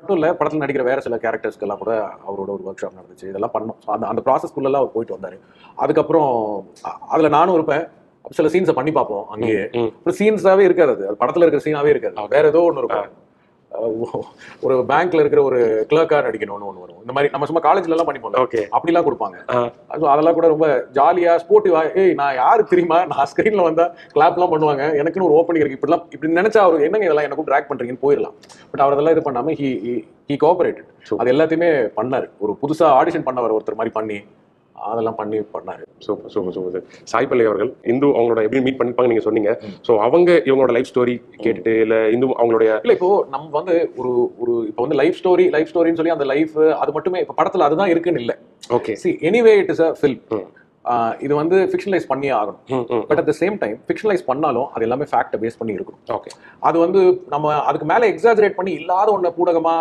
மட்டும் இல்ல படத்துல நடிக்கிற வேற சில கேரக்டர்ஸ்க்கு எல்லாம் கூட அவரோட ஒரு ஒர்க் ஷாப் நடந்துச்சு. இதெல்லாம் பண்ணோம். So அந்த ப்ராசஸ்க்குள்ள அவர் போயிட்டு வந்தாரு. அதுக்கப்புறம் அதுல நானும் இருப்பேன். சில சீன்ஸை பண்ணி பார்ப்போம் அங்கேயே. ஒரு சீன்ஸாவே இருக்காது அது படத்துல இருக்கிற சீனாவே இருக்காது. வேற ஏதோ ஒன்று இருக்கும். ஒரு பேங்க்ல இருக்கிற ஒரு கிளர்க்கா நடிக்கணும்னு ஒன்று வரும். இந்த மாதிரி நம்ம சும்மா காலேஜ்ல எல்லாம் பண்ணிப்போம். அப்படிலாம் கொடுப்பாங்க. அதெல்லாம் கூட ரொம்ப ஜாலியா ஸ்போர்ட்டிவா, ஏய் நான் யாரு தெரியுமா, நான் ஸ்கிரீன்ல வந்தா கிளாப் எல்லாம் பண்ணுவாங்க, எனக்குன்னு ஒரு ஓப்பனிங் இருக்கு, இப்படி நினைச்சா அவருக்கு என்னங்க இதெல்லாம் எனக்கும் ட்ராக் பண்றீங்கன்னு போயிடலாம். பட் அவர் அதெல்லாம் இது பண்ணாம ஹி கோஆபரேட்டட். அது எல்லாத்தையுமே பண்ணாரு. ஒரு புதுசா ஆடிஷன் பண்ணவர் ஒருத்தர் மாதிரி பண்ணி அதெல்லாம் பண்ணாரு. Super super super. Sai Pallavi அவர்கள் இந்து அவங்களோட எப்படி மீட் பண்ணிப்பாங்க நீங்க சொன்னீங்க. ஸோ அவங்க இவங்களோட லைஃப் ஸ்டோரி கேட்டுட்டு இல்ல இந்து அவங்களுடைய இல்ல இப்போ நம்ம வந்து ஒரு இப்போ வந்து லைஃப் ஸ்டோரின்னு சொல்லி அந்த லைஃப் அது மட்டுமே இப்போ படத்துல அதுதான் இருக்குன்னு இல்லை. Okay see anyway it is a film. இது வந்து ஃபிக்ஷனலைஸ் பண்ணியே ஆகணும். But at the same time fictionalise பண்ணாலும் அது எல்லாமே ஃபேக்டை பேஸ் பண்ணி இருக்கும். ஓகே அது வந்து நம்ம அதுக்கு மேல எக்ஸாஜரேட் பண்ணி இல்லாத ஒன்றை பூடகமா